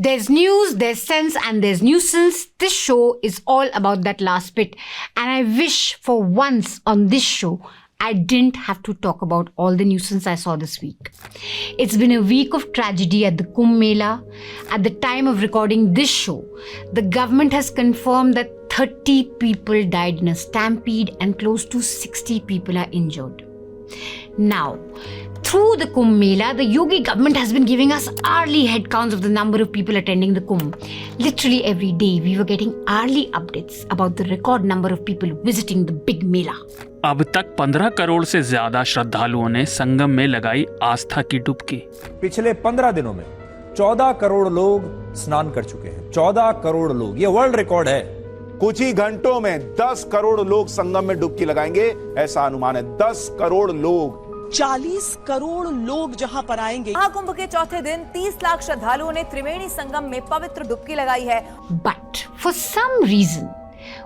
There's news, there's sense, and there's nuisance. This show is all about that last bit. And I wish for once on this show, I didn't have to talk about all the nuisance I saw this week. It's been a week of tragedy at the Kumbh Mela. At the time of recording this show, the government has confirmed that 30 people died in a stampede and close to 60 people are injured. Now, through the Kumbh Mela, the Yogi government has been giving us hourly head counts of the number of people attending the Kumbh. Literally every day, we were getting hourly updates about the record number of people visiting the big Mela. अब तक 15 करोड़ से ज्यादा श्रद्धालुओं ने संगम में लगाई आस्था की डुबकी। पिछले 15 दिनों में 14 करोड़ लोग स्नान कर चुके हैं। 14 करोड़ लोग, ये वर्ल्ड रिकॉर्ड है। कुछ ही घंटों में 10 करोड़ लोग संगम में डुबकी लगाएंगे, ऐसा अनुमान है। 10 करोड़ लोग, 40 करोड़ लोग जहां पर आएंगे। महाकुंभ के चौथे दिन 30 लाख श्रद्धालुओं ने त्रिवेणी संगम में पवित्र डुबकी लगाई है। But for some reason,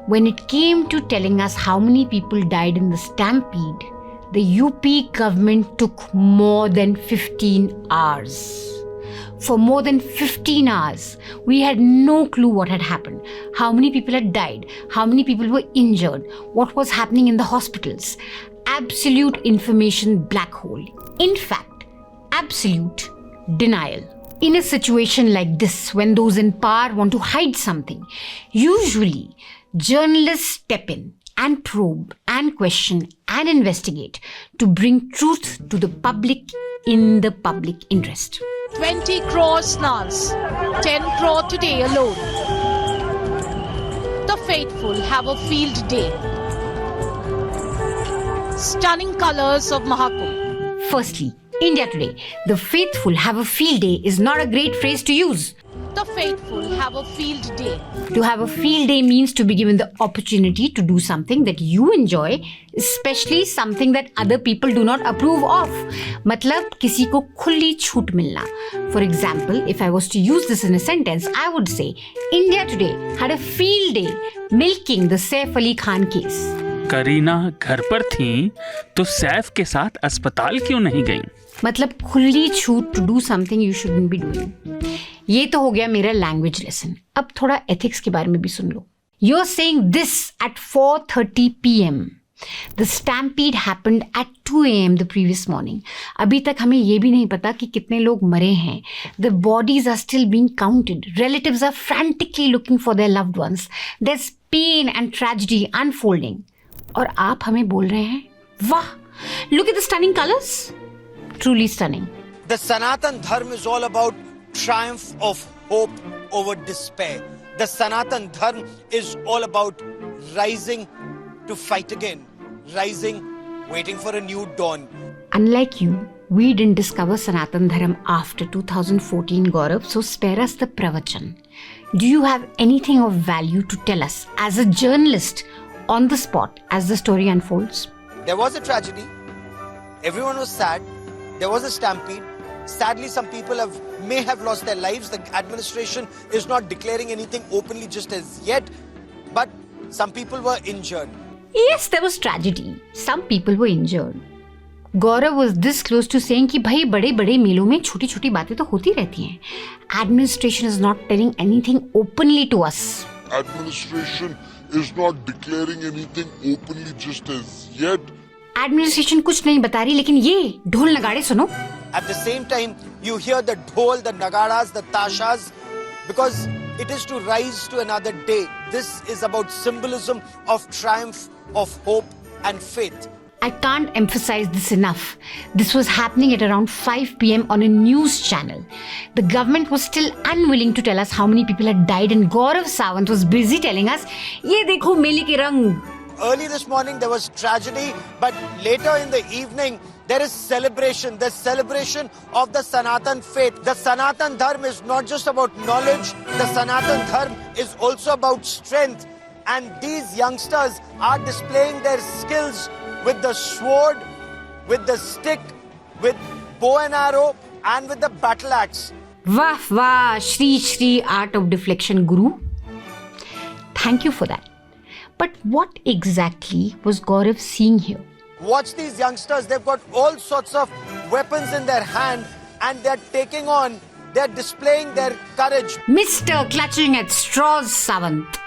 when it came to telling us how many people died in the stampede, the UP government took more than 15 hours. For more than 15 hours, we had no clue what had happened, how many people had died, how many people were injured, what was happening in the hospitals. Absolute information black hole. In fact, absolute denial. In a situation like this, when those in power want to hide something, usually journalists step in and probe and question and investigate to bring truth to the public in the public interest. 20 crore snans, 10 crore today alone. The faithful have a field day. Stunning colors of Mahakumbh. Firstly, India Today, the faithful have a field day is not a great phrase to use. The faithful have a field day. To have a field day means to be given the opportunity to do something that you enjoy, especially something that other people do not approve of. मतलब किसी को खुली छूट मिलना. For example, if I was to use this in a sentence, I would say, India Today had a field day milking the Saif Ali Khan case. Kareena घर पर थीं, तो सैफ के साथ अस्पताल क्यों नहीं गईं? मतलब खुली छूट to do something you shouldn't be doing. ये तो हो गया मेरा लैंग्वेज लेसन. अब थोड़ा एथिक्स के बारे में भी सुन लो. You are saying this at 4:30 PM. The stampede happened at 2 AM the previous morning. अभी तक हमें ये भी नहीं पता कि कितने लोग मरे हैं. The bodies are still being counted. Relatives are frantically looking for their loved ones. There's pain and tragedy unfolding. और आप हमें बोल रहे हैं, वाह, look at the stunning colors. Truly stunning. The Sanatan Dharma is all about triumph of hope over despair. The Sanatan Dharma is all about rising to fight again, rising, waiting for a new dawn. Unlike you, we didn't discover Sanatan Dharma after 2014, Gaurav, so spare us the pravachan. Do you have anything of value to tell us as a journalist on the spot as the story unfolds? There was a tragedy. Everyone was sad. There was a stampede. Sadly, some people may have lost their lives. The administration is not declaring anything openly just as yet. But some people were injured. Yes, there was tragedy. Some people were injured. Gaurav was this close to saying कि भाई बड़े-बड़े मेलों में छोटी-छोटी बातें तो होती रहती हैं. Administration is not telling anything openly to us. Administration is not declaring anything openly just as yet. Administration कुछ नहीं बता रही, लेकिन ये ढोल नगाड़े सुनो. At the same time, you hear the dhol, the nagaras, the tashas, because it is to rise to another day. This is about symbolism of triumph, of hope and faith. I can't emphasize this enough. This was happening at around 5 PM on a news channel. The government was still unwilling to tell us how many people had died, and Gaurav Sawant was busy telling us, "Ye dekho mele ke rang." Early this morning there was tragedy, but later in the evening there is celebration. There's celebration of the Sanatan faith. The Sanatan Dharma is not just about knowledge. The Sanatan Dharma is also about strength. And these youngsters are displaying their skills with the sword, with the stick, with bow and arrow, and with the battle axe. Wah wah, Shri Shri art of deflection, Guru. Thank you for that. But what exactly was Gaurav seeing here? Watch these youngsters. They've got all sorts of weapons in their hand, and they're taking on they're displaying their courage. Mr. Clutching at Straws Sawant,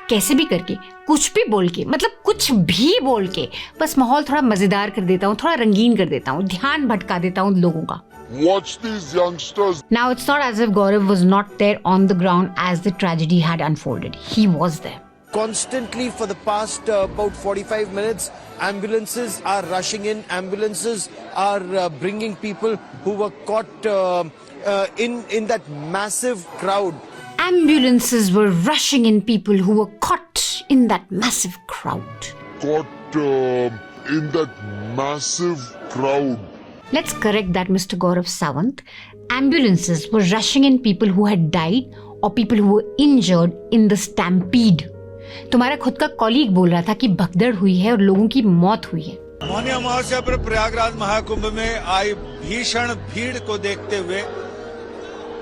कैसे भी करके, कुछ भी बोल के, मतलब कुछ भी बोल के, बस माहौल थोड़ा मजेदार कर देता हूँ, थोड़ा रंगीन कर देता हूँ, ध्यान भटका देता हूँ लोगों का. Watch these youngsters. Now it's not as if Gaurav was not there on the ground as the tragedy had unfolded. He was there. Constantly for the past about 45 minutes, ambulances are rushing in. Ambulances are bringing people who were caught in that massive crowd. Ambulances were rushing in people who were caught in that massive crowd. Caught in that massive crowd. Let's correct that, Mr. Gaurav Sawant. Ambulances were rushing in people who had died or people who were injured in the stampede. तुम्हारा खुद का colleague बोल रहा था कि भगदड़ हुई है और लोगों की मौत हुई है. मौनी अमावस्या पर प्रयागराज महाकुंभ में आई भीषण भीड़ को देखते हुए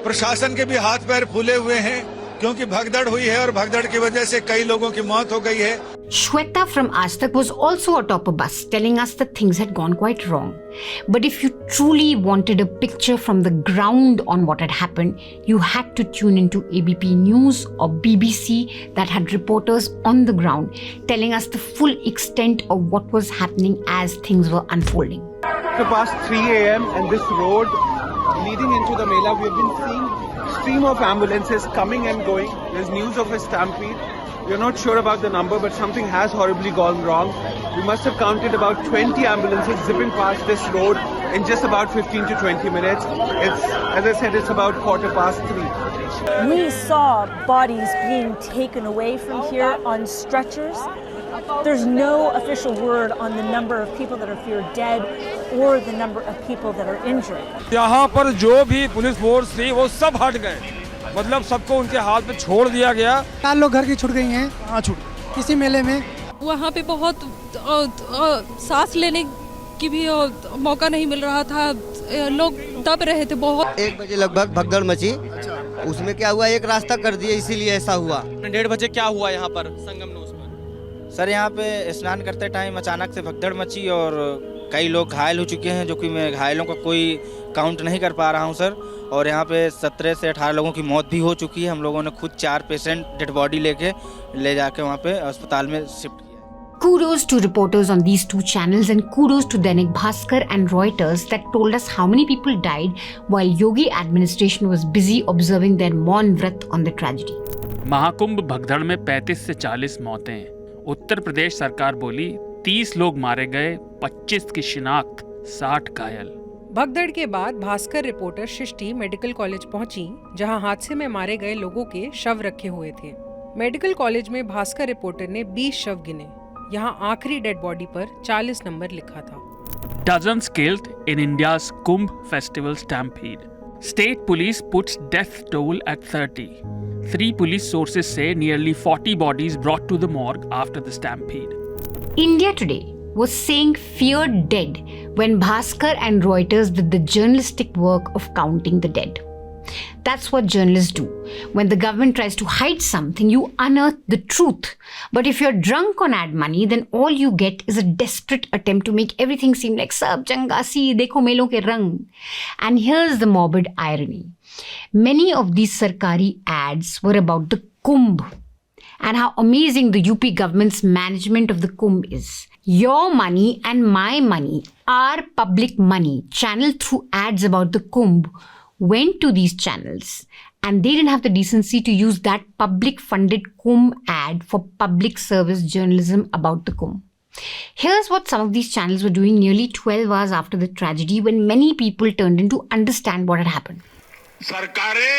प्रशासन के भी हाथ पैर फूले हुए हैं, क्योंकि भगदड़ हुई है और भगदड़ की वजह से कई लोगों की मौत हो गई है. Shweta from Aaj Tak was also atop a bus telling us that things had gone quite wrong. But if you truly wanted a picture from the ground on what had happened, you had to tune into ABP News or BBC that had reporters on the ground telling us the full extent of what was happening as things were unfolding. So past 3 a.m. and this road leading into the Mela, we have been seeing stream of ambulances coming and going. There's news of a stampede. We're not sure about the number, but something has horribly gone wrong. We must have counted about 20 ambulances zipping past this road in just about 15 to 20 minutes. As I said, it's about 3:15. We saw bodies being taken away from here on stretchers. There's no official word on the number of people that are feared dead or the number of people that are injured. यहाँ पर जो भी police force थी वो सब हट गए, मतलब सबको उनके हाथ में छोड़ दिया गया. 4 लोग घर की छूट गई हैं. कहाँ छूट? किसी मेले में. वहाँ पे बहुत सांस लेने की भी मौका नहीं मिल रहा था, लोग दब रहे थे बहुत. 1 बजे लगभग भगदड़ मची. उसमें क्या हुआ, एक रास्ता कर दिया, इसीलिए ऐसा हुआ. 1:30 बजे क्या हुआ यहाँ पर संगम में? सर यहाँ पे स्नान करते टाइम अचानक से भगदड़ मची और कई लोग घायल हो चुके हैं, जो कि मैं घायलों का कोई काउंट नहीं कर पा रहा हूँ सर. और यहाँ पे 17 से 18 लोगों की मौत भी हो चुकी है. हम लोगों ने खुद 4 पेशेंट डेड बॉडी ले जाके वहाँ पे अस्पताल में शिफ्ट किया. Kudos to reporters on these 2 channels and kudos to Dainik Bhaskar and Reuters that told us how many people died while Yogi administration was busy observing their Maun Vrat on the tragedy. Mahakumbh भगदड़ में 35 से 40 मौतें. उत्तर प्रदेश सरकार बोली 30 लोग मारे गए, 25 की शिनाख्त, 60 घायल. भगदड़ के बाद भास्कर रिपोर्टर सृष्टि मेडिकल कॉलेज पहुंची, जहां हादसे में मारे गए लोगों के शव रखे हुए थे. मेडिकल कॉलेज में भास्कर रिपोर्टर ने 20 शव गिने. यहां आखिरी डेड बॉडी पर 40 नंबर लिखा था. Dozens killed in India's Kumbh Festival stampede. State police puts death toll at 30. 3 police sources say nearly 40 bodies brought to the morgue after the stampede. India Today was saying feared dead when Bhaskar and Reuters did the journalistic work of counting the dead. That's what journalists do. When the government tries to hide something, you unearth the truth. But if you're drunk on ad money, then all you get is a desperate attempt to make everything seem like sab changa si dekho melon ke rang. And here's the morbid irony. Many of these sarkari ads were about the Kumbh and how amazing the UP government's management of the Kumbh is. Your money and my money, our public money, channeled through ads about the Kumbh, went to these channels, and they didn't have the decency to use that public-funded Kumbh ad for public service journalism about the Kumbh. Here's what some of these channels were doing nearly 12 hours after the tragedy, when many people turned in to understand what had happened. सरकारें,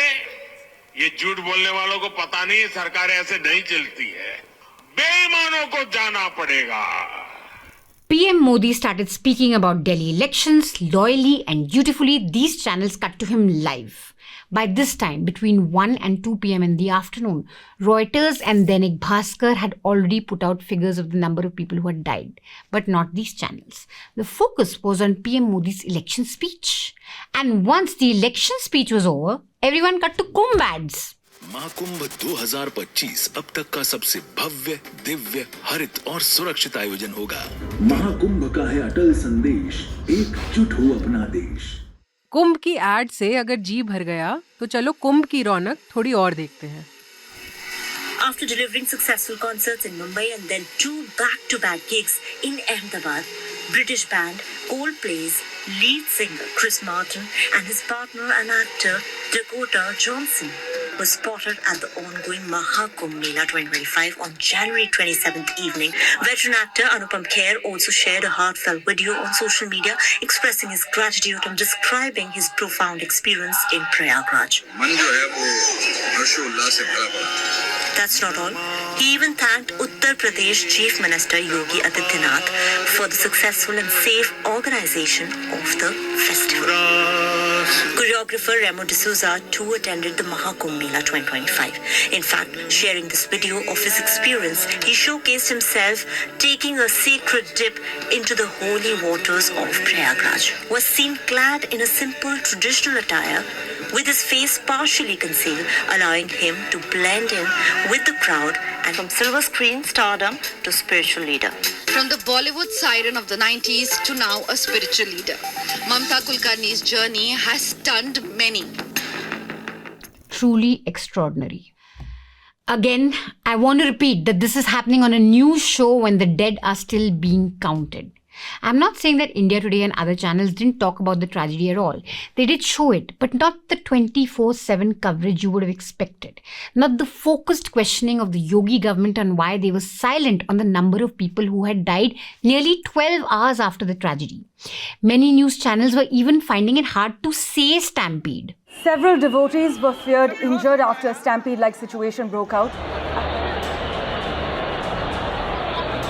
ये झूठ बोलने वालों को पता नहीं, सरकारें ऐसे नहीं चलती है. बेईमानों को जाना पड़ेगा. PM Modi started speaking about Delhi elections loyally and dutifully. These channels cut to him live. By this time, between 1 and 2 p.m. in the afternoon, Reuters and Dainik Bhaskar had already put out figures of the number of people who had died. But not these channels. The focus was on PM Modi's election speech. And once the election speech was over, everyone cut to Kumbh ads. Mahakumbh 2025 अब तक का सबसे भव्य, दिव्य, हरित और सुरक्षित आयोजन होगा. महाकुंभ का है अटल संदेश, एकजुट हो अपना देश. कुंभ की एड से अगर जी भर गया तो चलो कुंभ की रौनक थोड़ी और देखते हैं। After delivering successful concerts in Mumbai and then 2 back-to-back gigs in Ahmedabad, British band Coldplay's lead singer Chris Martin and his partner and actor Dakota Johnson was spotted at the ongoing Mahakumbh Mela 2025 on January 27th evening. Veteran actor Anupam Kher also shared a heartfelt video on social media expressing his gratitude and describing his profound experience in Prayagraj. मन जो है वो हर्षोल्लास से भरा पड़ा। That's not all. He even thanked Uttar Pradesh Chief Minister Yogi Adityanath for the successful and safe organization of the festival. Choreographer Remo D'Souza too attended the Mahakumbh Mela 2025. In fact, sharing this video of his experience, he showcased himself taking a sacred dip into the holy waters of Prayagraj. Was seen clad in a simple traditional attire with his face partially concealed, allowing him to blend in with the crowd, and from silver screen stardom to spiritual leader. From the Bollywood siren of the 90s to now a spiritual leader, Mamta Kulkarni's journey has stunned many. Truly extraordinary. Again, I want to repeat that this is happening on a news show when the dead are still being counted. I'm not saying that India Today and other channels didn't talk about the tragedy at all. They did show it, but not the 24/7 coverage you would have expected. Not the focused questioning of the Yogi government on why they were silent on the number of people who had died nearly 12 hours after the tragedy. Many news channels were even finding it hard to say stampede. Several devotees were feared injured after a stampede-like situation broke out.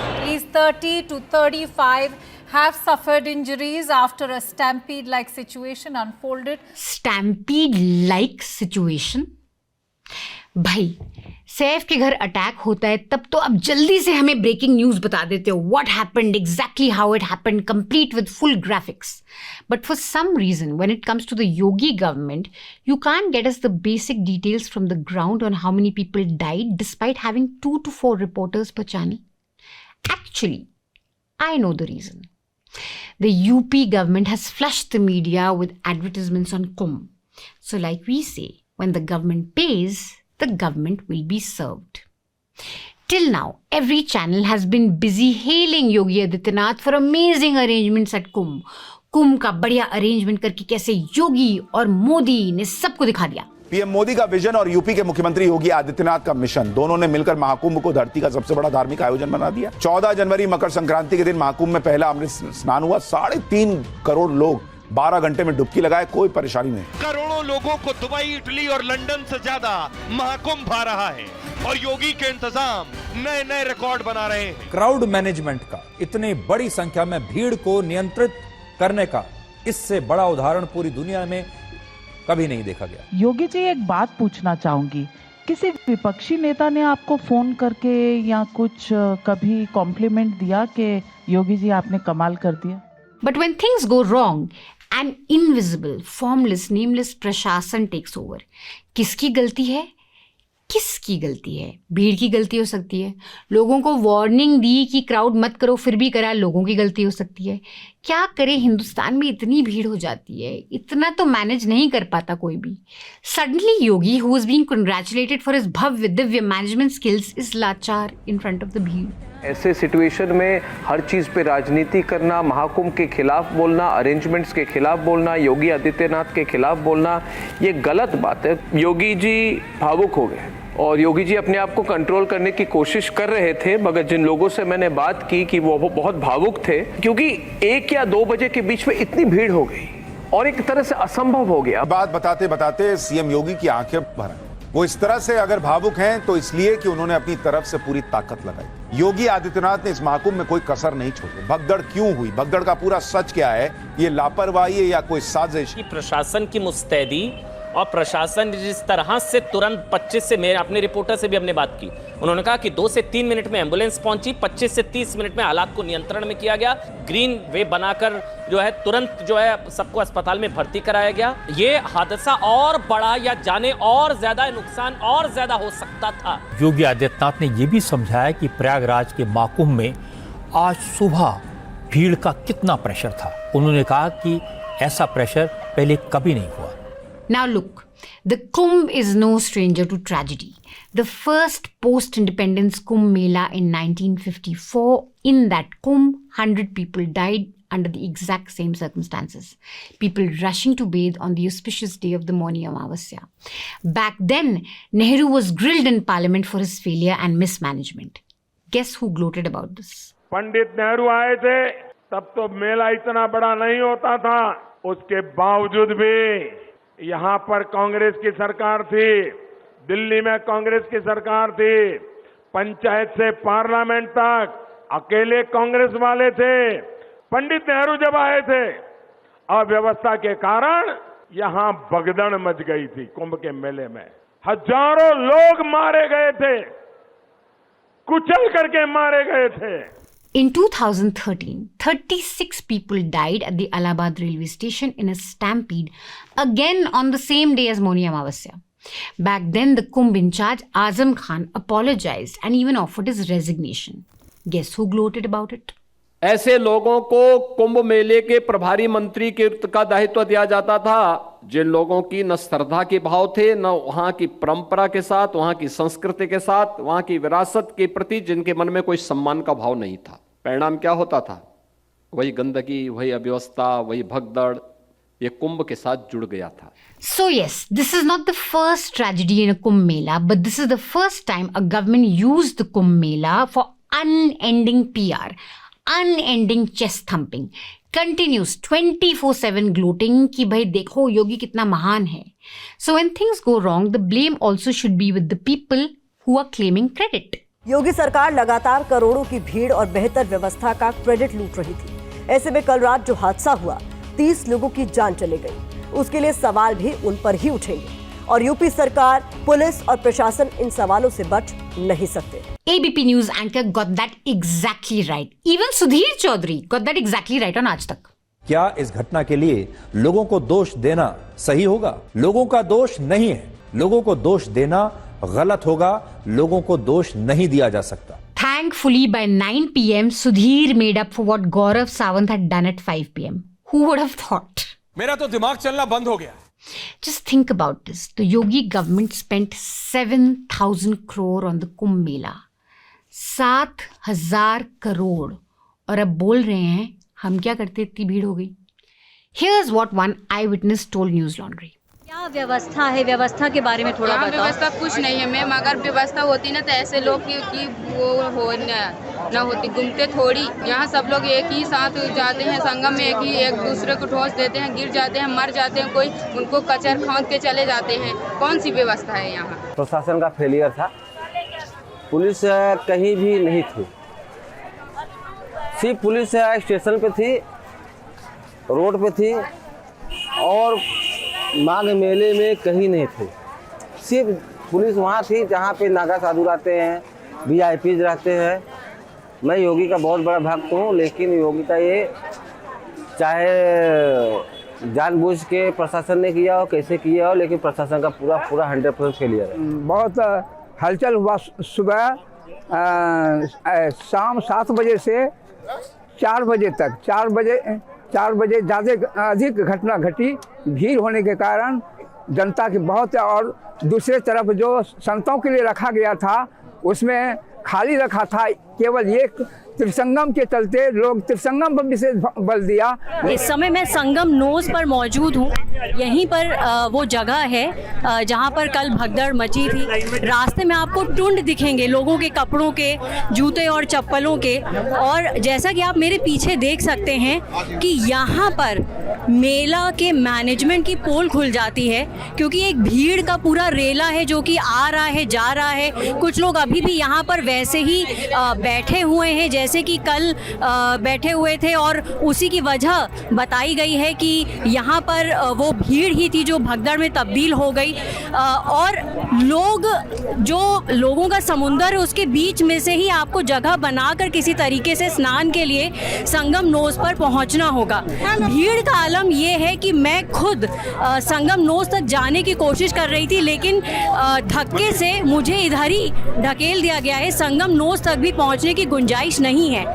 At least 30 to 35 have suffered injuries after a stampede-like situation unfolded. Stampede-like situation? भाई, सैफ के घर attack होता है तब तो अब जल्दी से हमें ब्रेकिंग न्यूज बता देते हो. What happened, exactly how it happened, complete with full graphics. But for some reason, when it comes to the Yogi government, you can't get us the basic details from the ground on how many people died despite having 2 to 4 reporters per channel. Actually, I know the reason. The UP government has flushed the media with advertisements on Kumbh. So like we say, when the government pays, the government will be served. Till now, every channel has been busy hailing Yogi Adityanath for amazing arrangements at Kumbh. Kumbh का बढ़िया arrangement करके कैसे योगी और मोदी ने सबको दिखा दिया. PM Modi का विजन और यूपी के मुख्यमंत्री योगी आदित्यनाथ का मिशन, दोनों ने मिलकर महाकुंभ को धरती का सबसे बड़ा धार्मिक आयोजन बना दिया. 14 जनवरी मकर संक्रांति के दिन महाकुंभ में पहला अमृत स्नान हुआ. 3.5 करोड़ लोग 12 घंटे में डुबकी लगाए, कोई परेशानी नहीं. करोड़ों लोगों को दुबई, इटली और लंदन से ज्यादा महाकुंभ भा रहा है और योगी के इंतजाम नए नए रिकॉर्ड बना रहे हैं. क्राउड मैनेजमेंट का इतनी बड़ी संख्या में भीड़ को नियंत्रित करने का इससे बड़ा उदाहरण पूरी दुनिया में कभी नहीं देखा गया. योगी जी, एक बात पूछना चाहूंगी, किसी विपक्षी नेता ने आपको फोन करके या कुछ कभी कॉम्प्लीमेंट दिया कि योगी जी आपने कमाल कर दिया? But when things go wrong, an invisible, formless, nameless प्रशासन takes over. किसकी गलती है? किसकी गलती है? भीड़ की गलती हो सकती है. लोगों को वार्निंग दी कि क्राउड मत करो, फिर भी करा, लोगों की गलती हो सकती है. क्या करे, हिंदुस्तान में इतनी भीड़ हो जाती है, इतना तो मैनेज नहीं कर पाता कोई भी. Suddenly Yogi, who is being congratulated for his भव्य दिव्य मैनेजमेंट स्किल्स, इज लाचार इन फ्रंट ऑफ द भीड़. ऐसे सिचुएशन में हर चीज़ पे राजनीति करना, महाकुंभ के खिलाफ बोलना, अरेंजमेंट्स के खिलाफ बोलना, योगी आदित्यनाथ के खिलाफ बोलना, ये गलत बात है. योगी जी भावुक हो गए और योगी जी अपने आप को कंट्रोल करने की कोशिश कर रहे थे, मगर जिन लोगों से मैंने बात की कि वो बहुत भावुक थे, क्योंकि 1 या 2 बजे के बीच में इतनी भीड़ हो गई और एक तरह से असंभव हो गया. बात बताते बताते सीएम योगी की आंखें भर आई. वो इस तरह से अगर भावुक हैं तो इसलिए कि उन्होंने अपनी तरफ से पूरी ताकत लगाई. योगी आदित्यनाथ ने इस महाकुंभ में कोई कसर नहीं छोड़ी. भगदड़ क्यों हुई, भगदड़ का पूरा सच क्या है, ये लापरवाही है या कोई साजिश? प्रशासन की मुस्तैदी और प्रशासन जिस तरह से तुरंत 25 से, मेरे अपने रिपोर्टर से भी हमने बात की, उन्होंने कहा कि 2 से 3 मिनट में एम्बुलेंस पहुंची, 25 से 30 मिनट में हालात को नियंत्रण में किया गया, ग्रीन वे बनाकर जो है तुरंत जो है सबको अस्पताल में भर्ती कराया गया. ये हादसा और बड़ा या जाने और ज्यादा नुकसान और ज्यादा हो सकता था. योगी आदित्यनाथ ने यह भी समझाया कि प्रयागराज के महाकुंभ में आज सुबह भीड़ का कितना प्रेशर था. उन्होंने कहा कि ऐसा प्रेशर पहले कभी नहीं हुआ। Now look, the Kumbh is no stranger to tragedy. The first post-independence Kumbh Mela in 1954, in that Kumbh, 100 people died under the exact same circumstances. People rushing to bathe on the auspicious day of the Mauni Amavasya. Back then, Nehru was grilled in parliament for his failure and mismanagement. Guess who gloated about this? Pandit Nehru आए थे तब तो मेला इतना बड़ा नहीं होता था, उसके बावजूद भी यहाँ पर कांग्रेस की सरकार थी, दिल्ली में कांग्रेस की सरकार थी, पंचायत से पार्लियामेंट तक अकेले कांग्रेस वाले थे। पंडित नेहरू जब आए थे, अव्यवस्था के कारण यहाँ भगदड़ मच गई थी। कुंभ के मेले में हजारों लोग मारे गए थे, कुचल करके मारे गए थे। In 2013, 36 people died at the Allahabad railway station in a stampede, again on the same day as Mauni Amavasya. Back then, the Kumbh in charge, Azam Khan, apologized and even offered his resignation. Guess who gloated about it? ऐसे लोगों को कुंभ मेले के प्रभारी मंत्री का दायित्व दिया जाता था जिन लोगों की न श्रद्धा के भाव थे, न वहां की परंपरा के साथ, वहां की संस्कृति के साथ, वहां की विरासत के प्रति जिनके मन में कोई सम्मान का भाव नहीं था। परिणाम क्या होता था? वही गंदगी, वही अव्यवस्था, वही भगदड़, ये कुंभ के साथ जुड़ गया था। So yes, this is not the first tragedy in a Kumbh Mela, but this is the first time a government used the Kumbh Mela for unending PR, unending chest thumping, continuous 24/7 gloating कि भाई देखो योगी कितना महान है. So when things go wrong, the blame also should be with the people who are claiming credit. योगी सरकार लगातार करोड़ों की भीड़ और बेहतर व्यवस्था का क्रेडिट लूट रही थी। ऐसे में कल रात जो हादसा हुआ, 30 लोगों की जान चली गई, उसके लिए सवाल भी उन पर ही उठेंगे और यूपी सरकार, पुलिस और प्रशासन इन सवालों से बच नहीं सकते। ABP News anchor got that exactly right. Even Sudhir Chaudhary got that exactly right on आज तक। क्या इस घटना के लिए लोगों को दोष देना सही होगा? लोगों का दोष नहीं है। लोगों को दोष देना गलत होगा। लोगों को दोष नहीं दिया जा सकता। Thankfully, by 9 p.m, Sudhir made up for what Gaurav Sawant had done at 5 p.m. Who would have thought? मेरा तो दिमाग चलना बंद हो गया। Just think about this. The Yogi government spent 7,000 crore on the Kumbh Mela. 7,000 crore और अब बोल रहे हैं हम क्या करते, इतनी भीड़ हो गई। Here's what one eyewitness told News Laundry. क्या व्यवस्था है, व्यवस्था के बारे में थोड़ा बताओ। व्यवस्था कुछ नहीं है मैम, अगर व्यवस्था होती ना तो ऐसे लोग की वो हो ना होती, घूमते थोड़ी। यहाँ सब लोग एक ही साथ जाते हैं संगम में, एक दूसरे को ठोस देते हैं, गिर जाते हैं, मर जाते हैं, कोई उनको कचर खौंद के चले जाते हैं। कौन सी व्यवस्था है यहाँ? प्रशासन का फेलियर था, पुलिस कहीं भी नहीं थी, सिर्फ पुलिस स्टेशन पे थी, रोड पे थी और माघ मेले में कहीं नहीं थे। सिर्फ पुलिस वहाँ थी जहाँ पे नागा साधु रहते हैं, VIPs रहते हैं। मैं योगी का बहुत बड़ा भक्त हूँ, लेकिन योगी का ये चाहे जानबूझ के प्रशासन ने किया हो, कैसे किया हो, लेकिन प्रशासन का पूरा 100% फेलियर है। बहुत हलचल हुआ सुबह शाम 7 बजे से 4 बजे तक। 4 बजे ज़्यादा अधिक घटना घटी। भीड़ होने के कारण जनता की बहुत, और दूसरे तरफ जो संतों के लिए रखा गया था उसमें खाली रखा था। केवल एक त्रिसंगम के चलते लोग त्रिसंगम पर विशेष बल दिया। इस समय मैं संगम नोज पर मौजूद हूँ। यहीं पर वो जगह है जहाँ पर कल भगदड़ मची थी। रास्ते में आपको टुंड दिखेंगे लोगों के कपड़ों के, जूते और चप्पलों के। और जैसा कि आप मेरे पीछे देख सकते हैं कि यहाँ पर मेला के मैनेजमेंट की पोल खुल जाती है, क्योंकि एक भीड़ का पूरा रेला है जो कि आ रहा है, जा रहा है। कुछ लोग अभी भी यहाँ पर वैसे ही बैठे हुए हैं जैसे कि कल बैठे हुए थे, और उसी की वजह बताई गई है कि यहाँ पर वो भीड़ ही थी जो भगदड़ में तब्दील हो गई। और लोगों का समुंदर है, उसके बीच में से ही आपको जगह बनाकर किसी तरीके से स्नान के लिए संगम नोज पर पहुँचना होगा। भीड़ का आलम ये है कि मैं खुद संगम नोज तक जाने की कोशिश कर रही थी, लेकिन धक्के से मुझे इधर ही ढकेल दिया गया है। संगम नोज तक भी पहुँचने की गुंजाइश नहीं है।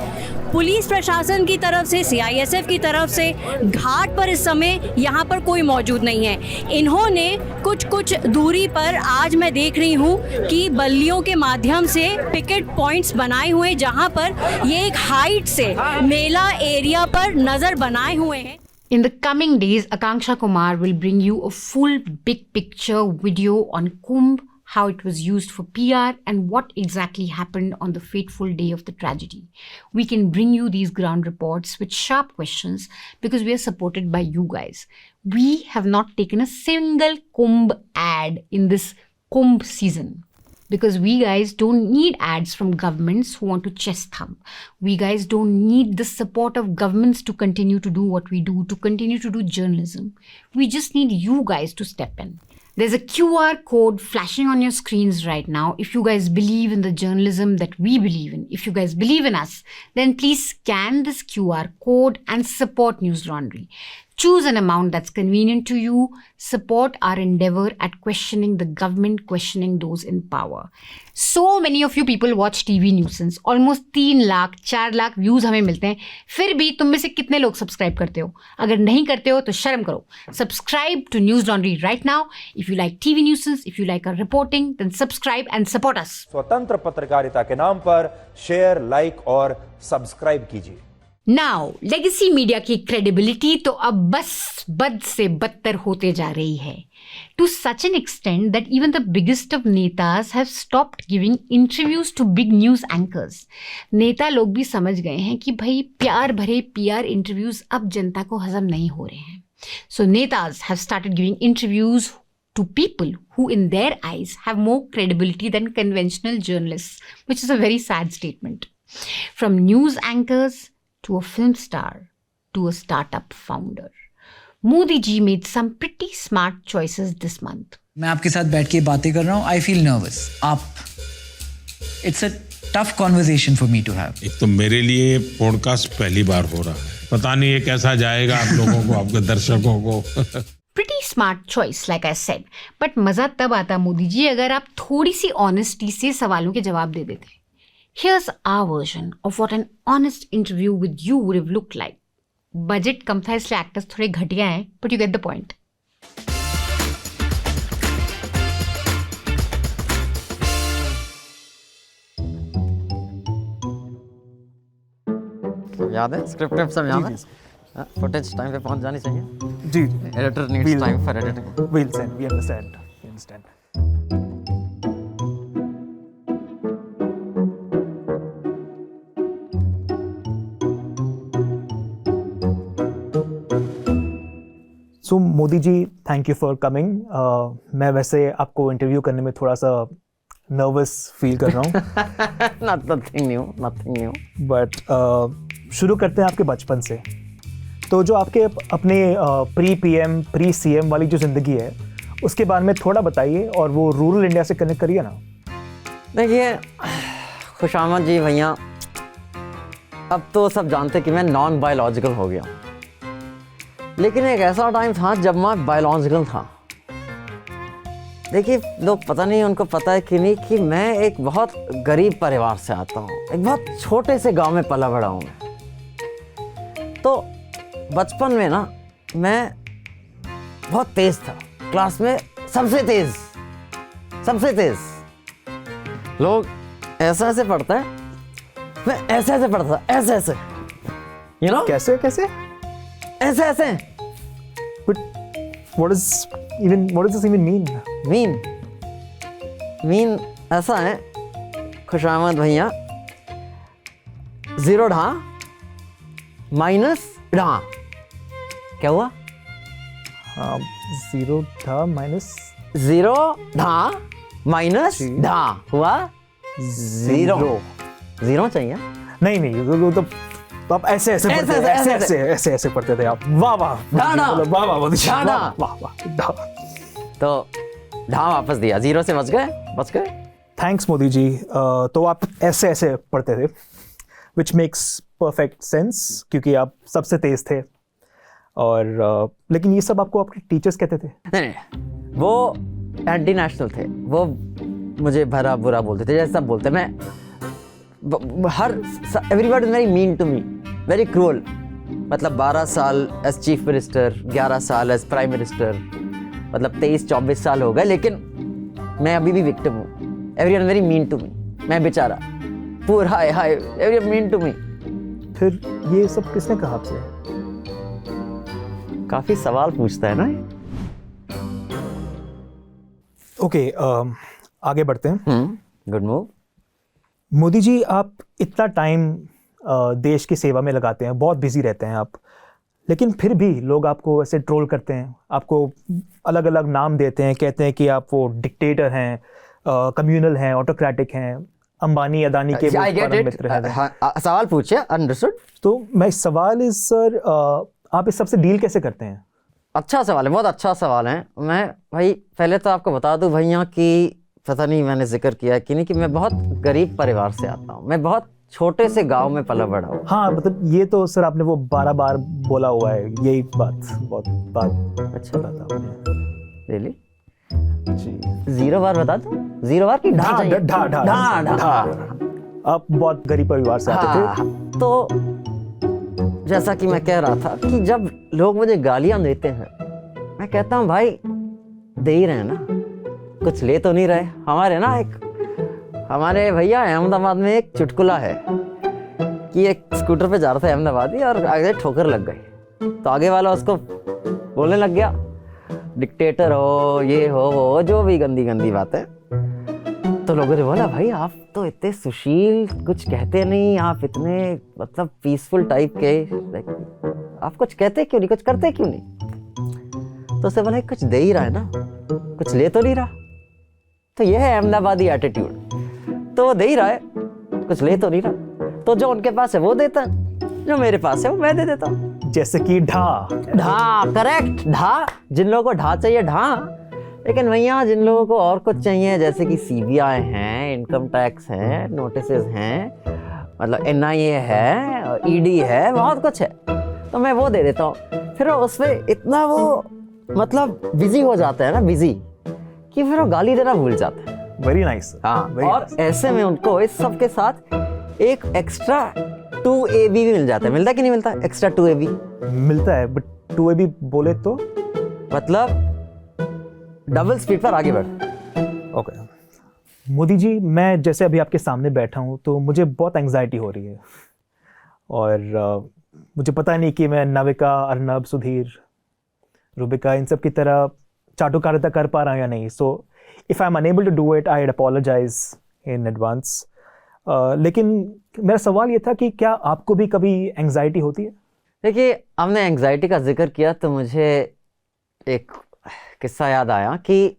पुलिस प्रशासन की तरफ से, CISF की तरफ से घाट पर इस समय यहाँ पर कोई मौजूद नहीं है। इन्होंने कुछ दूरी पर, आज मैं देख रही हूँ कि बल्लियों के माध्यम से पिकेट पॉइंट्स बनाए हुए, जहाँ पर ये एक हाइट से मेला एरिया पर नज़र बनाए हुए हैं। In the coming days, Akanksha Kumar will bring you a full big picture video on Kumbh, how it was used for PR and what exactly happened on the fateful day of the tragedy. We can bring you these ground reports with sharp questions because we are supported by you guys. We have not taken a single Kumbh ad in this Kumbh season. Because we guys don't need ads from governments who want to chest thump. We guys don't need the support of governments to continue to do what we do, to continue to do journalism. We just need you guys to step in. There's a QR code flashing on your screens right now. If you guys believe in the journalism that we believe in, if you guys believe in us, then please scan this QR code and support News Laundry. Choose an amount that's convenient to you. Support our endeavor at questioning the government, questioning those in power. So many of you people watch TV Nuisance. Almost 3 lakh 4 lakh views हमें मिलते हैं, फिर भी तुम में से कितने लोग सब्सक्राइब करते हो? अगर नहीं करते हो तो शर्म करो. Subscribe to News Laundry right now. If you like TV Nuisance, if you like our reporting, then subscribe and support us. स्वतंत्र पत्रकारिता के नाम पर शेयर, लाइक और सब्सक्राइब कीजिए. नाउ लेगेसी मीडिया की क्रेडिबिलिटी तो अब बस बद से बदतर होते जा रही है, to such an extent that even the biggest of नेताज have stopped giving interviews to big news anchors. नेता लोग भी समझ गए हैं कि भाई प्यार भरे PR इंटरव्यूज अब जनता को हजम नहीं हो रहे हैं. So netas have started giving interviews to people who in their eyes have more credibility than conventional journalists, which is a very sad statement. From news anchors to a film star, to a startup founder. Modi ji made some pretty smart choices this month. मैं आपके साथ बैठ के बातें कर रहा हूँ, I feel nervous. It's a tough conversation for me to have. एक तो मेरे लिए पॉडकास्ट पहली बार हो रहा है, पता नहीं ये कैसा जाएगा आप लोगों को, आपके दर्शकों को. Pretty smart choice, like I said. But मजा तब आता मोदी जी अगर आप थोड़ी सी ऑनेस्टी से सवालों के जवाब दे देते. Here's our version of what an honest interview with you would have looked like. Budget कम था इसलिए एक्टर्स थोड़े घटिया हैं, but you get the point. सब याद है, स्क्रिप्ट सब याद है, फुटेज टाइम पे पहुंच जानी चाहिए. जी. Editor needs time for editing. We'll send. We understand. So Modi ji, thank you for coming. मैं वैसे आपको इंटरव्यू करने में थोड़ा सा नर्वस फील कर रहा हूँ. Nothing new. बट शुरू करते हैं आपके बचपन से. तो जो आपके अपने प्री PM प्री CM वाली जो ज़िंदगी है उसके बारे में थोड़ा बताइए और वो रूरल इंडिया से कनेक्ट करिए ना. देखिए खुशामद जी भैया, अब तो सब जानते कि मैं नॉन बायोलॉजिकल हो गया, लेकिन एक ऐसा टाइम था जब मैं बायोलॉजिकल था. देखिए लोग पता नहीं उनको पता है कि नहीं कि मैं एक बहुत गरीब परिवार से आता हूँ, एक बहुत छोटे से गांव में पला बड़ा हूँ. तो बचपन में ना मैं बहुत तेज था, क्लास में सबसे तेज. लोग ऐसे पढ़ते हैं, मैं ऐसे पढ़ता था, ऐसे यू नो. कैसे ऐसे. But what does this even mean? Mean ऐसा है खुशामद भैया, 0 ढा माइनस ढा. क्या हुआ? 0 ढा माइनस 0 ढा माइनस ढा हुआ 0 चाहिए. नहीं तो आप ऐसे पढ़ते थे आप. वाह. तो ढा वापस दिया, 0 से बच गए. थैंक्स मोदी जी. तो आप ऐसे पढ़ते थे, विच मेक्स परफेक्ट सेंस क्योंकि आप सबसे तेज थे. और लेकिन ये सब आपको आपके टीचर्स कहते थे? नहीं, वो एंटी नेशनल थे, वो मुझे भरा बुरा बोलते थे, जैसे सब बोलते. मैं हर everybody is very mean to me, very cruel. मतलब 12 साल एज चीफ मिनिस्टर, 11 साल एज प्राइम मिनिस्टर, मतलब 23-24 साल हो गए, लेकिन मैं अभी भी विक्टिम हूँ। Everyone very mean to me, मैं बेचारा पूर हाय हाय, एवरीवन मीन टू मी। फिर ये सब किसने कहा आपसे? काफी सवाल पूछता है ना। ओके, आगे बढ़ते हैं। Good move. मोदी जी, आप इतना टाइम देश की सेवा में लगाते हैं, बहुत बिजी रहते हैं आप, लेकिन फिर भी लोग आपको ऐसे ट्रोल करते हैं, आपको अलग अलग नाम देते हैं, कहते हैं कि आप वो डिक्टेटर हैं, कम्युनल हैं, ऑटोक्रेटिक हैं, अंबानी अदानी के परम मित्र हैं। सवाल पूछे, अंडरस्टूड। तो मैं सवाल इस सर, आप इस सबसे डील कैसे करते हैं? अच्छा सवाल है, बहुत अच्छा सवाल है। मैं भाई पहले तो आपको बता दूं भैया कि पता नहीं मैंने जिक्र किया कि नहीं कि मैं बहुत गरीब परिवार से आता हूँ, मैं बहुत छोटे से गांव में पला बड़ा हूँ। हाँ, मतलब ये तो सर आपने वो 12 बार बोला हुआ है, यही बहुत बात। अच्छा था रियली जी। 0 बार बता दो, 0 बार की ढा। आप बहुत गरीब परिवार से आते थे। तो जैसा कि मैं कह रहा था कि जब लोग मुझे गालियां देते हैं, मैं कहता हूँ भाई दे ही रहे ना, कुछ ले तो नहीं रहे। हमारे भैया अहमदाबाद में एक चुटकुला है कि एक स्कूटर पे जा रहा था अहमदाबादी और आगे ठोकर लग गई, तो आगे वाला उसको बोलने लग गया डिक्टेटर हो, ये हो वो, जो भी गंदी गंदी बातें। तो लोगों ने बोला भाई आप तो इतने सुशील, कुछ कहते नहीं, आप इतने मतलब पीसफुल टाइप के, आप कुछ कहते क्यों नहीं, कुछ करते क्यों नहीं? तो उसे बोला कुछ दे ही रहा है ना, कुछ ले तो नहीं रहा। तो ये है अहमदाबादी एटीट्यूड। तो वो दे ही रहा है, कुछ ले तो नहीं रहा, तो जो उनके पास है वो देता है, जो मेरे पास है वो मैं दे देता हूँ। जैसे कि ढा। करेक्ट, ढा। जिन लोगों को ढा चाहिए ढा, लेकिन भैया जिन लोगों को और कुछ चाहिए, जैसे कि CBI हैं, इनकम टैक्स हैं, नोटिसेस हैं, मतलब NIA है, ED है, बहुत कुछ है, तो मैं वो दे देता हूँ। फिर उसमें इतना वो मतलब बिजी हो जाता है ना, बिजी, कि फिर वो गाली देना भूल जाता है। Very nice. हाँ, और ऐसे में उनको इस सब के साथ एक एक्स्ट्रा 2AB भी मिल जाता है। मिलता है कि नहीं मिलता? एक्स्ट्रा 2AB मिलता है, बट 2AB बोले तो मतलब डबल स्पीड पर आगे बढ़। ओके मोदी जी, मैं जैसे अभी आपके सामने बैठा हूँ तो मुझे बहुत एंग्जाइटी हो रही है, और मुझे पता नहीं कि मैं नाविका, अर्नब, सुधीर, रूबिका इन सब की तरह चाटुकारिता कर पा रहा हूँ या नहीं। So if I am unable to do it, I apologise in advance. लेकिन मेरा सवाल ये था कि क्या आपको भी कभी एंग्जाइटी होती है? देखिए, हमने एंग्जाइटी का जिक्र किया तो मुझे एक किस्सा याद आया कि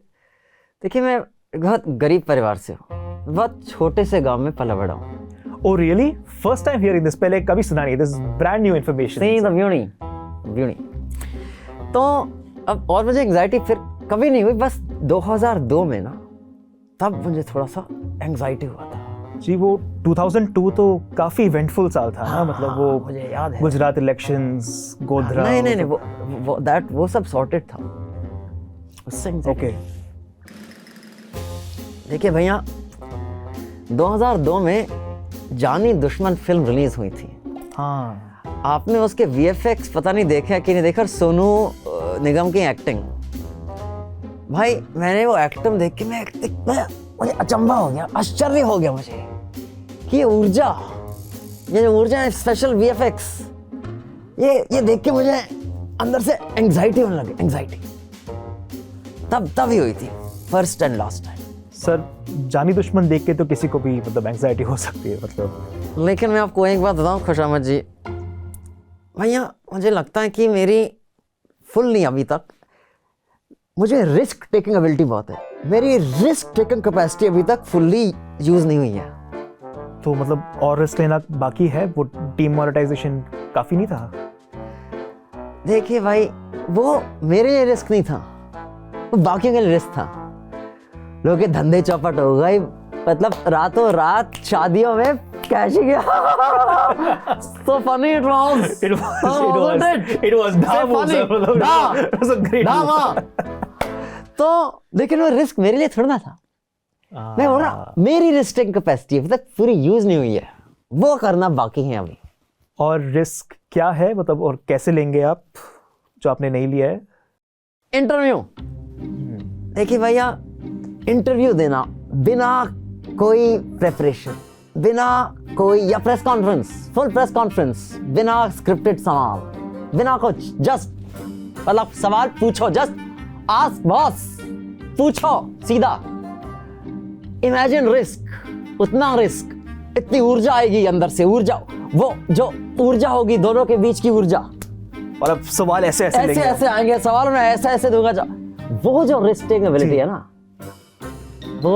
देखिए मैं बहुत गरीब परिवार से हूँ, बहुत छोटे से गांव में पला बड़ा हूँ। Oh really? First time hearing this, पहले कभी सुना नहीं, दिस ब्रांड न्यू इन्फॉर्मेशन। नहीं, द ब्यूटी। तो अब और मुझे एंग्जाइटी फिर कभी नहीं हुई, बस 2002 में ना, तब मुझे थोड़ा सा एंग्जाइटी हुआ था। जी, वो 2002 तो काफी इवेंटफुल साल था ना, मतलब वो मुझे याद है, गुजरात इलेक्शंस, गोधरा। नहीं, वो सब सॉर्टेड था उससे। ओके देखिए भैया, 2002 में जानी दुश्मन फिल्म रिलीज हुई थी। हाँ, आपने उसके VFX पता नहीं देखा कि नहीं देखा, सोनू निगम की एक्टिंग। भाई मैंने वो एक्टिंग देख के मुझे अचंभा हो गया, आश्चर्य हो गया मुझे कि ये जो ऊर्जा है, स्पेशल VFX, ये देख के मुझे अंदर से एंग्जाइटी होने लगी। एंग्जाइटी तब ही हुई थी, first and last time. Sir, जानी दुश्मन देख के तो किसी को भी मतलब एंग्जाइटी हो सकती है, मतलब। लेकिन मैं आपको एक बात बताऊं खुशामद जी, भैया मुझे लगता है कि मेरी फुल नहीं, अभी तक मुझे रिस्क टेकिंग एबिलिटी बहुत है, मेरी रिस्क टेकिंग कैपेसिटी अभी तक फुल्ली यूज नहीं हुई है। तो मतलब और रिस्क लेना बाकी है? वो डीमोनेटाइजेशन काफी नहीं था? देखिए भाई, वो मेरे लिए रिस्क नहीं था, वो बाकियों के लिए रिस्क था। लोग के धंधे चौपट हो गए, मतलब रातों रात शादियों में कैश गया। So funny it was. It was तो लेकिन वो रिस्क मेरे लिए थोड़ा ना था। मैं बोल रहा, मेरी रिस्क कैपेसिटी अभी तक पूरी यूज नहीं हुई है। वो करना बाकी है अभी। और रिस्क क्या है, मतलब और कैसे लेंगे आप जो आपने नहीं लिया है? इंटरव्यू। देखिए भैया, इंटरव्यू देना बिना कोई प्रेपरेशन, बिना कोई, या press conference, full press conference, बिना स्क्रिप्टेड सवाल, बिना कुछ, जस्ट मतलब सवाल पूछो, जस्ट आस्क बॉस, पूछो सीधा। इमेजिन रिस्क, उतना रिस्क, इतनी ऊर्जा आएगी अंदर से, ऊर्जा, वो जो ऊर्जा होगी दोनों के बीच की ऊर्जा, और अब सवाल ऐसे ऐसे आएंगे, सवालों में ऐसे दूंगा, वो जो रिस्क टेकिंग एबिलिटी है ना, वो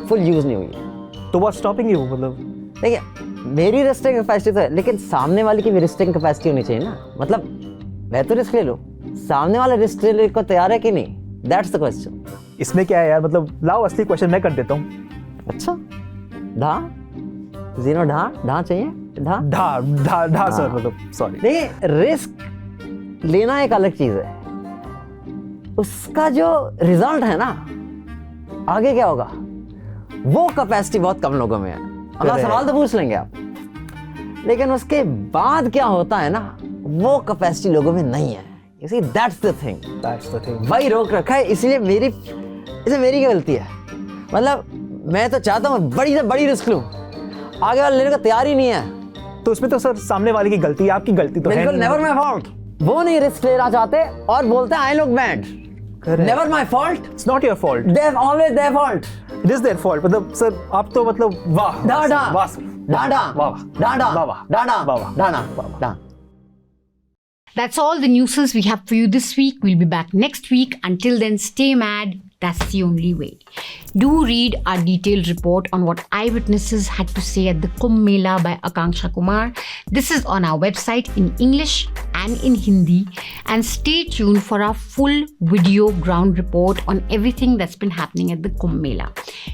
फुल यूज नहीं हुई। तो व्हाट्स स्टॉपिंग यू? मतलब देखिए, मेरी रिस्क टेकिंग कैपेसिटी तो है, लेकिन सामने वाले की भी रिस्क टेकिंग कैपेसिटी होनी चाहिए ना। मतलब मैं तो रिस्क ले लूं, सामने वाला रिस्क लेने को तैयार है कि नहीं, दैट्स द क्वेश्चन। इसमें क्या है यार, मतलब लाओ असली क्वेश्चन मैं कर देता हूँ। अच्छा, ढा जीनो, ढा चाहिए, ढा सर, मतलब सॉरी। देखिए, रिस्क लेना एक अलग चीज है, उसका जो रिजल्ट है ना, आगे क्या होगा, वो कैपेसिटी बहुत कम लोगों में है। अगला सवाल तो पूछ लेंगे आप, लेकिन उसके बाद क्या होता है ना, वो कैपेसिटी लोगों में नहीं है। You see, that's the thing. वही रोक रखा है, इसलिए मेरी गलती है। मतलब मैं तो चाहता हूँ बड़ी से बड़ी रिस्क लूं, आगे वाले लेने को तैयार ही नहीं है। तो उसमें तो सर सामने वाले की गलती, आपकी गलती तो है नहीं। Never my fault. वो नहीं रिस्क लेना चाहते और बोलते हैं I look bad. Never my fault, it's not your fault, they have always their fault, it is their fault. मतलब सर आप तो मतलब वाह डाडा वाह डाडा वाह डाडा वाह डाडा वाह डाडा। That's all the newses we have for you this week. We'll be back next week. Until then, stay mad. That's the only way. Do read our detailed report on what eyewitnesses had to say at the Kumbh Mela by Akanksha Kumar. This is on our website in English and in Hindi. And stay tuned for our full video ground report on everything that's been happening at the Kumbh Mela.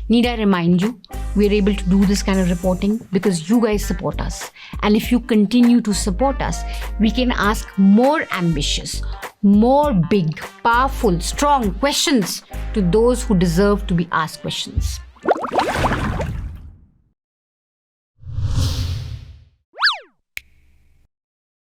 Need I remind you, we're able to do this kind of reporting because you guys support us. And if you continue to support us, we can ask more ambitious, more big, powerful, strong questions to those who deserve to be asked questions.